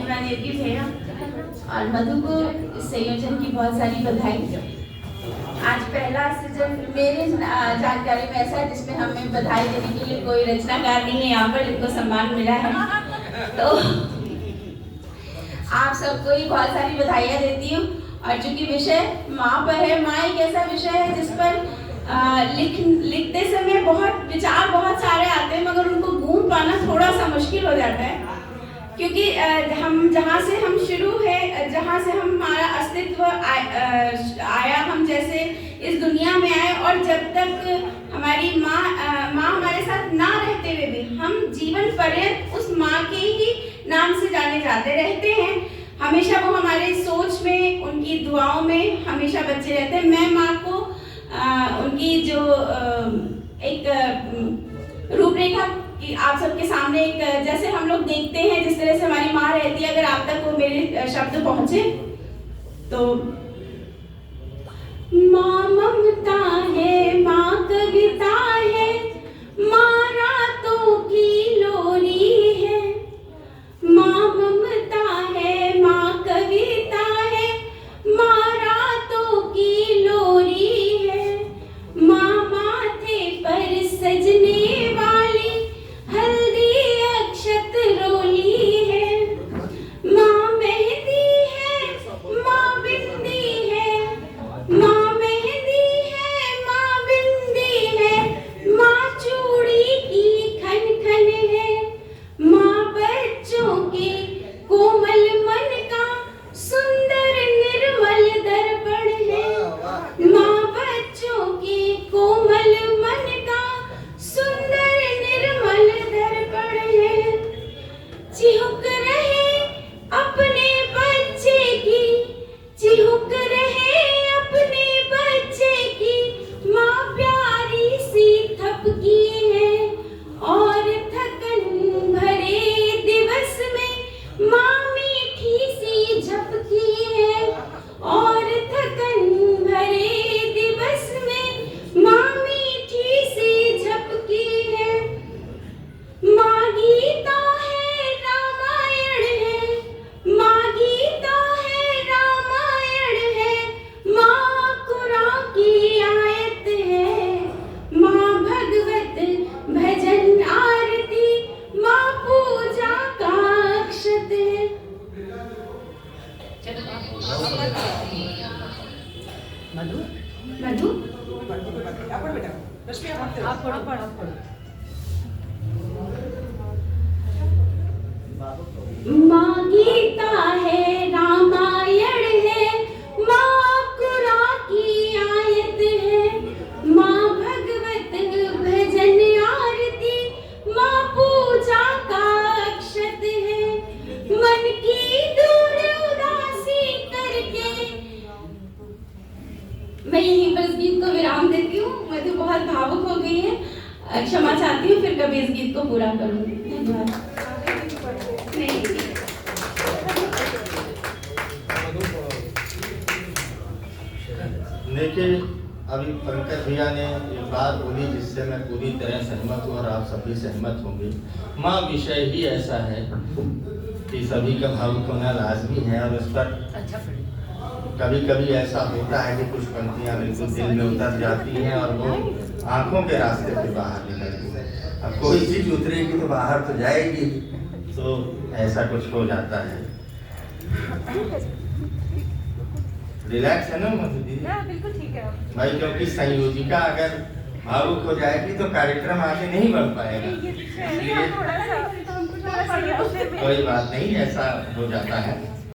यमुना देवी भैया और मधु को इस संयोजन की बहुत सारी बधाई। आज पहला सीजन मेरे जानकारी में ऐसा है जिसमें हमें बधाई देने के लिए कोई रचनाकार नहीं है यहाँ पर जिनको सम्मान मिला है, तो आप सबको ही बहुत सारी बधाइयाँ देती हूँ। और चूंकि विषय माँ पर है, माँ एक ऐसा विषय है जिस पर लिखते समय बहुत विचार बहुत सारे आते हैं, मगर उनको गूंज पाना थोड़ा सा मुश्किल हो जाता है, क्योंकि हम जहाँ से हम शुरू है, जहाँ से हमारा अस्तित्व आया, हम जैसे इस दुनिया में आए, और जब तक हमारी माँ हमारे साथ ना रहते हुए भी हम जीवन पर्यंत उस माँ के ही नाम से जाने जाते रहते हैं। हमेशा वो हमारे सोच में, उनकी दुआओं में हमेशा बचे रहते हैं। मैं माँ को उनकी जो एक रूपरेखा कि आप सबके सामने एक जैसे हम लोग देखते हैं जिस तरह से हमारी माँ रहती है, अगर आप तक वो मेरे शब्द पहुंचे तो माँ ममता है, माँ कविता है, माँ रातों की लोरी है। माँ ममता है, माँ कविता है, माँ रातों की लोरी है। माँ माथे पर सजने वाली हल्दी अक्षत रोली है। माँ मेहंदी है, माँ बिंदी है, माँ मेहंदी है, माँ बिंदी है, माँ चूड़ी की खन खन है। माँ बच्चों के कोमल मन का सुंदर निर्मल दर्पण है। माँ बच्चों के कोमल मन का सुंदर निर्मल दर्पण है। चिहुक रहे अपने बच्चे की, चिहुक रहे अपने बच्चे की, माँ प्यारी सी थपकी है। और थकन भरे दिवस में माँ मीठी सी झपकी है। और थकन भरे दिवस में माँ मीठी सी झपकी है। माँ गीता है, रामायण है, माँ गीता है, रामायण है, माँ कुरान की आयत है। माँ भगवत भजन आरती, माँ पूजा का अक्षत है। मधु मधु आपण बेटा रश्मि आप पढ़ो। माँ गीता है, रामायण है, माँ कुरान की आयत है। माँ भगवत भजन आरती, माँ पूजा का अक्षत है। मन की दूर उदासी करके मैं यहीं पर इस गीत को विराम देती हूँ। मधु बहुत भावुक हो गई है, क्षमा चाहती हूँ, फिर कभी इस गीत को पूरा करूँगी। धन्यवाद। देखिए, अभी पंकज भैया ने एक बात बोली जिससे मैं पूरी तरह सहमत हूँ और आप सभी सहमत होंगे। माँ विषय ही ऐसा है कि सभी का भावुक होना लाजमी है, और उस पर कभी कभी ऐसा होता है कि कुछ पंक्तियाँ बिल्कुल दिल में उतर जाती हैं और वो आंखों के रास्ते से बाहर निकलती है। अब कोई चीज उतरेगी तो बाहर तो जाएगी, तो ऐसा कुछ हो जाता है। रिलैक्स है ना मधु दीदी? बिल्कुल ठीक है भाई, क्योंकि संयोजिका अगर भावुक हो जाएगी तो कार्यक्रम आगे नहीं बढ़ पाएगा, इसलिए कोई बात नहीं, ऐसा हो जाता है।